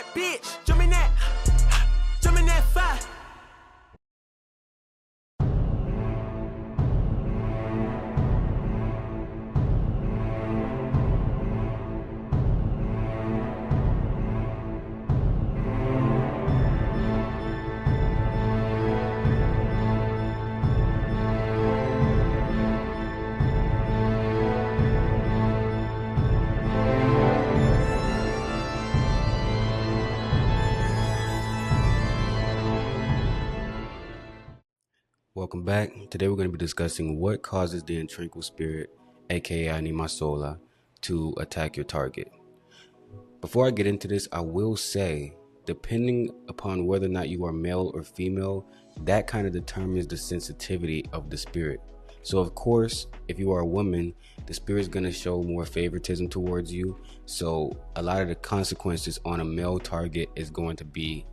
that bitch. Jump in that fire. Welcome back. Today we're going to be discussing what causes the Intranquil spirit, aka Anima Sola, to attack your target. Before I get into this, I will say, depending upon whether or not you are male or female, that kind of determines the sensitivity of the spirit. So of course, if you are a woman, the spirit is going to show more favoritism towards you. So a lot of the consequences on a male target is going to be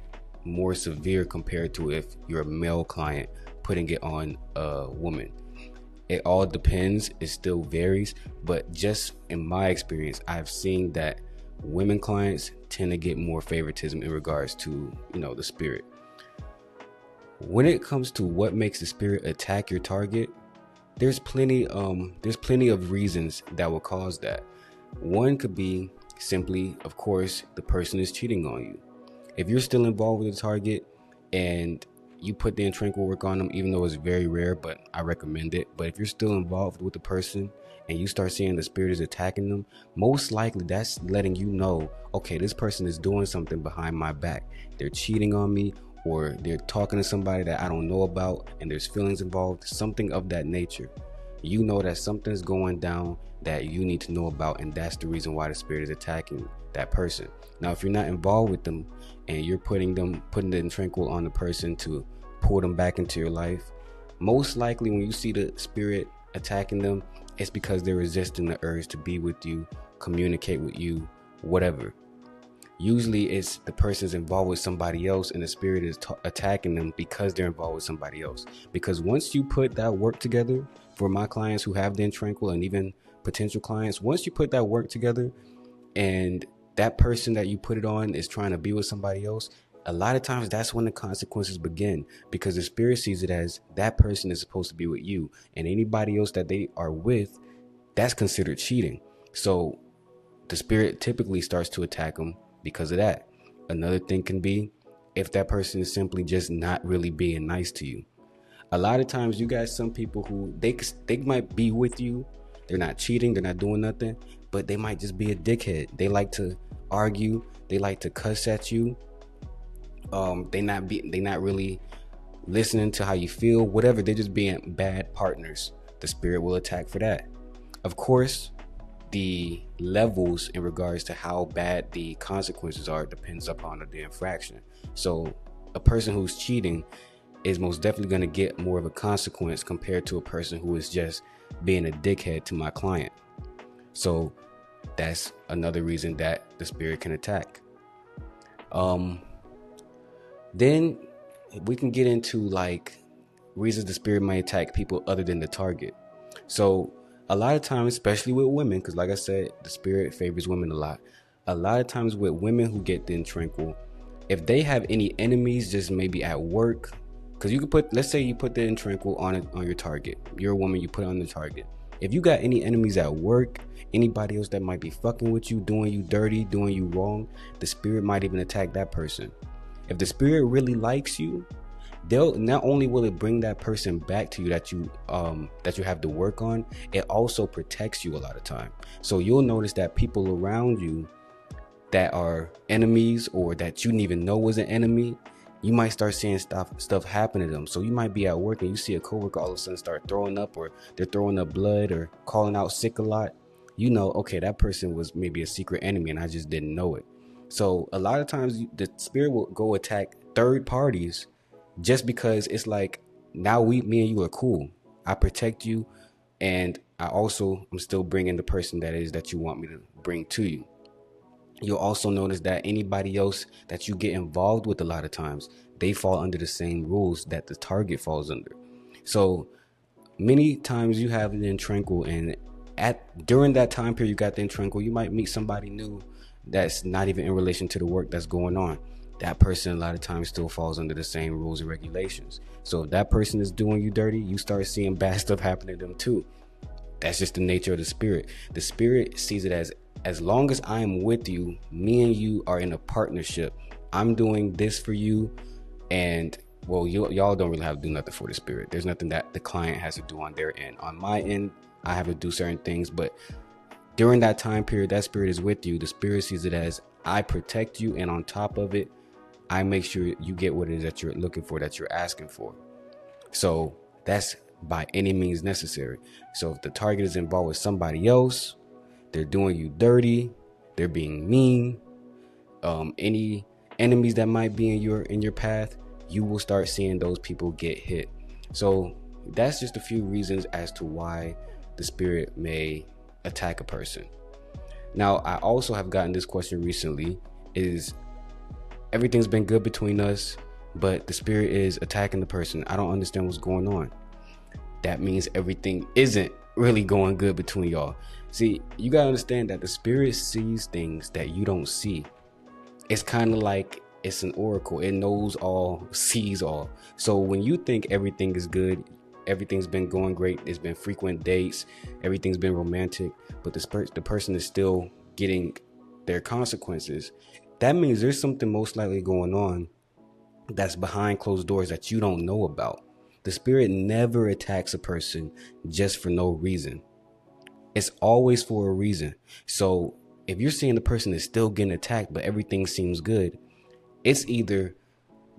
more severe compared to if you're a male client putting it on a woman. It all depends, it still varies, but just in my experience, I've seen that women clients tend to get more favoritism in regards to, the spirit. When it comes to what makes the spirit attack your target, there's plenty of reasons that will cause that. One could be simply, of course, the person is cheating on you. If you're still involved with the target and you put the Intranquil work on them, even though it's very rare, but I recommend it. But if you're still involved with the person and you start seeing the spirit is attacking them, most likely that's letting you know, okay, this person is doing something behind my back. They're cheating on me, or they're talking to somebody that I don't know about, and there's feelings involved, something of that nature. You know that something's going down that you need to know about, and that's the reason why the spirit is attacking that person. Now, if you're not involved with them and you're putting the Intranquil on the person to pull them back into your life, most likely when you see the spirit attacking them, it's because they're resisting the urge to be with you, communicate with you, whatever. Usually it's the person's involved with somebody else and the spirit is attacking them because they're involved with somebody else. Because once you put that work together, for my clients who have the Intranquil and even potential clients, once you put that work together and that person that you put it on is trying to be with somebody else, a lot of times that's when the consequences begin, because the spirit sees it as that person is supposed to be with you, and anybody else that they are with, that's considered cheating. So the spirit typically starts to attack them because of that. Another thing can be if that person is simply just not really being nice to you. A lot of times you got some people who they might be with you, they're not cheating, they're not doing nothing, but they might just be a dickhead. They like to argue, they like to cuss at you. They not really listening to how you feel, whatever. They're just being bad partners. The spirit will attack for that. Of course, the levels in regards to how bad the consequences are depends upon the infraction. So a person who's cheating is most definitely going to get more of a consequence compared to a person who is just being a dickhead to my client. So that's another reason that the spirit can attack. Then we can get into like reasons the spirit might attack people other than the target. So a lot of times, especially with women, because like I said, the spirit favors women a lot. A lot of times with women who get the Intranquil, if they have any enemies, just maybe at work, because you could let's say you put the Intranquil on your target. You're a woman, you put it on the target. If you got any enemies at work, anybody else that might be fucking with you, doing you dirty, doing you wrong, the spirit might even attack that person. If the spirit really likes you, they'll not only will it bring that person back to you that you have to work on, it also protects you a lot of time. So you'll notice that people around you that are enemies or that you didn't even know was an enemy, you might start seeing stuff happen to them. So you might be at work and you see a coworker all of a sudden start throwing up, or they're throwing up blood or calling out sick a lot. You know, okay, that person was maybe a secret enemy and I just didn't know it. So a lot of times the spirit will go attack third parties just because it's like, now me and you are cool. I protect you, and I'm still bringing the person that you want me to bring to you. You'll also notice that anybody else that you get involved with, a lot of times they fall under the same rules that the target falls under. So many times you have the Intranquil, and during that time period you got the Intranquil, you might meet somebody new that's not even in relation to the work that's going on. That person a lot of times still falls under the same rules and regulations. So if that person is doing you dirty, you start seeing bad stuff happen to them too. That's just the nature of the spirit. The spirit sees it as long as I am with you, me and you are in a partnership. I'm doing this for you, and well, y'all don't really have to do nothing for the spirit. There's nothing that the client has to do on their end. On my end, I have to do certain things, but during that time period, that spirit is with you. The spirit sees it as I protect you, and on top of it, I make sure you get what it is that you're looking for, that you're asking for. So that's by any means necessary. So if the target is involved with somebody else, they're doing you dirty, they're being mean, any enemies that might be in your path, you will start seeing those people get hit. So that's just a few reasons as to why the spirit may attack a person. Now, I also have gotten this question recently: is everything's been good between us, but the spirit is attacking the person. I don't understand what's going on. That means everything isn't really going good between y'all. See, you gotta understand that the spirit sees things that you don't see. It's kind of like it's an oracle. It knows all, sees all. So when you think everything is good, everything's been going great, there's been frequent dates, everything's been romantic, but the person is still getting their consequences, that means there's something most likely going on that's behind closed doors that you don't know about. The spirit never attacks a person just for no reason. It's always for a reason. So if you're seeing the person is still getting attacked, but everything seems good, it's either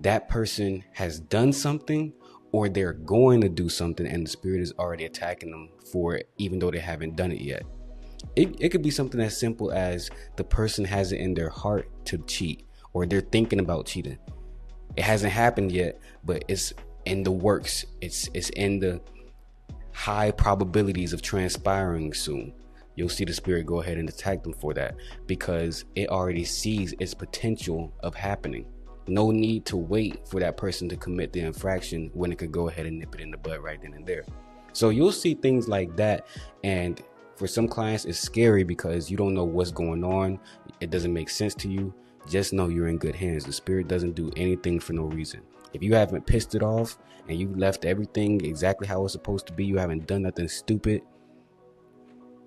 that person has done something or they're going to do something and the spirit is already attacking them for it, even though they haven't done it yet. It could be something as simple as the person has it in their heart to cheat, or they're thinking about cheating. It hasn't happened yet, but it's in the works. It's in the high probabilities of transpiring soon. You'll see the spirit go ahead and attack them for that because it already sees its potential of happening. No need to wait for that person to commit the infraction when it could go ahead and nip it in the bud right then and there. So you'll see things like that, and for some clients it's scary because you don't know what's going on. It doesn't make sense to you. Just know you're in good hands. The spirit doesn't do anything for no reason. If you haven't pissed it off and you left everything exactly how it's supposed to be, you haven't done nothing stupid,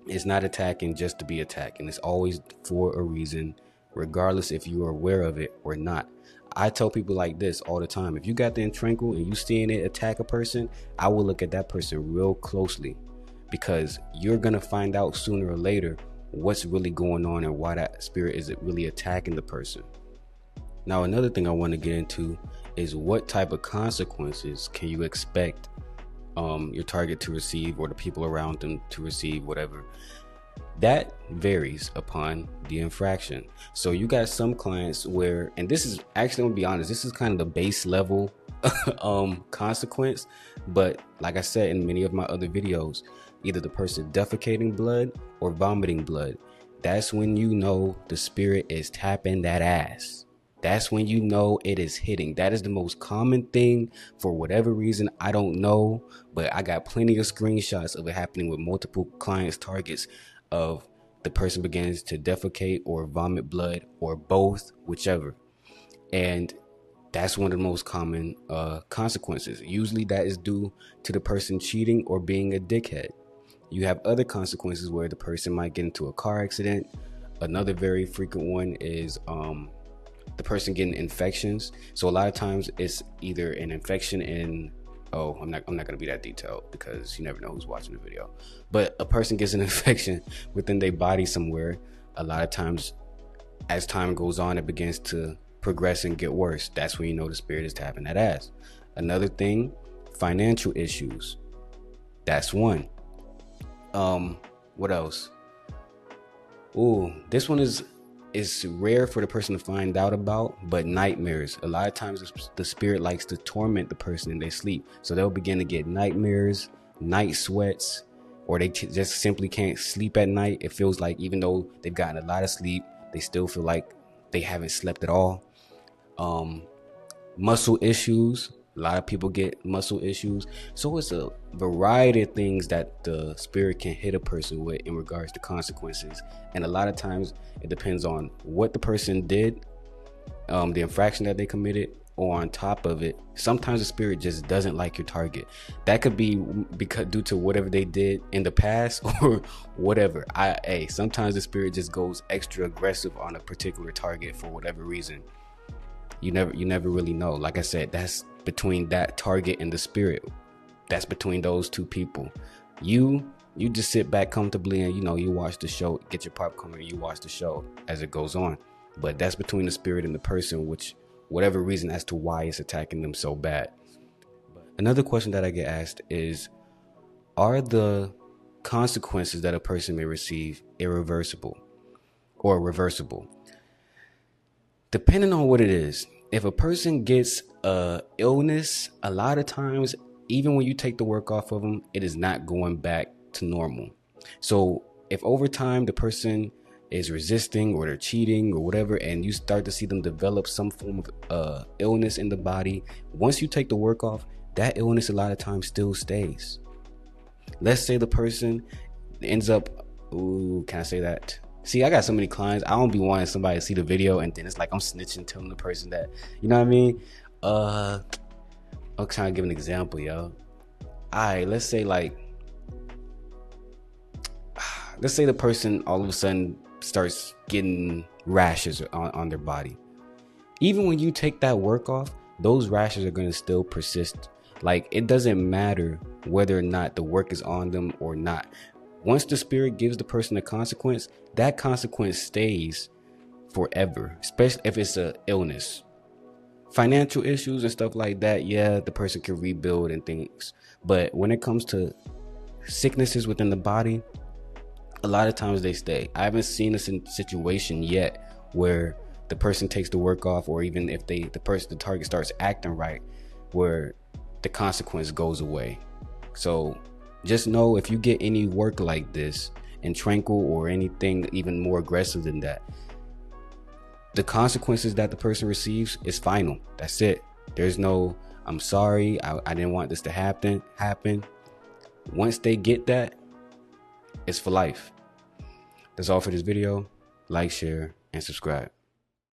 it's not attacking just to be attacking. It's always for a reason, regardless if you are aware of it or not. I tell people like this all the time: if you got the Intranquil and you seeing it attack a person, I will look at that person real closely, because you're gonna find out sooner or later what's really going on and why that spirit is really attacking the person. Now, another thing I want to get into is what type of consequences can you expect your target to receive, or the people around them to receive, whatever. That varies upon the infraction. So you got some clients where, and this is actually, I'm gonna be honest, this is kind of the base level consequence, but like I said in many of my other videos, either the person defecating blood or vomiting blood, that's when you know the spirit is tapping that ass. That's when you know it is hitting. That is the most common thing. For whatever reason, I don't know, but I got plenty of screenshots of it happening with multiple clients' targets, of the person begins to defecate or vomit blood, or both, whichever. And that's one of the most common consequences. Usually that is due to the person cheating or being a dickhead. You have other consequences where the person might get into a car accident. Another very frequent one is the person getting infections. So a lot of times it's either an infection in, I'm not gonna be that detailed because you never know who's watching the video, but a person gets an infection within their body somewhere. A lot of times as time goes on, it begins to progress and get worse. That's when you know the spirit is tapping that ass. Another thing, financial issues. That's one. What else? This one is rare for the person to find out about, but nightmares. A lot of times the spirit likes to torment the person in their sleep. So they'll begin to get nightmares, night sweats, or they just simply can't sleep at night. It feels like even though they've gotten a lot of sleep, they still feel like they haven't slept at all. Muscle issues. A lot of people get muscle issues. So it's a variety of things that the spirit can hit a person with in regards to consequences. And a lot of times it depends on what the person did, the infraction that they committed, or on top of it, sometimes the spirit just doesn't like your target. That could be because due to whatever they did in the past or whatever. Sometimes the spirit just goes extra aggressive on a particular target for whatever reason. You never really know. Like I said, that's between that target and the spirit. That's between those two people. You just sit back comfortably and you watch the show, get your popcorn, and you watch the show as it goes on. But that's between the spirit and the person, which whatever reason as to why it's attacking them so bad. Another question that I get asked is, are the consequences that a person may receive irreversible or reversible? Depending on what it is. If a person gets a illness, a lot of times, even when you take the work off of them, it is not going back to normal. So if over time the person is resisting or they're cheating or whatever, and you start to see them develop some form of illness in the body, once you take the work off, that illness a lot of times still stays. Let's say the person ends up, can I say that? See, I got so many clients, I don't be wanting somebody to see the video and then it's like I'm snitching, telling the person that, you know what I mean? I'm trying to give an example, yo. Alright, let's say the person all of a sudden starts getting rashes on their body. Even when you take that work off, those rashes are going to still persist. Like, it doesn't matter whether or not the work is on them or not. Once the spirit gives the person a consequence, that consequence stays forever, especially if it's an illness. Financial issues and stuff like that, yeah, the person can rebuild and things. But when it comes to sicknesses within the body, a lot of times they stay. I haven't seen a situation yet where the person takes the work off, or even if the target starts acting right, where the consequence goes away. So just know, if you get any work like this, Intranquil or anything even more aggressive than that, the consequences that the person receives is final. That's it. There's no, I'm sorry, I didn't want this to happen. Once they get that, it's for life. That's all for this video. Like, share, and subscribe.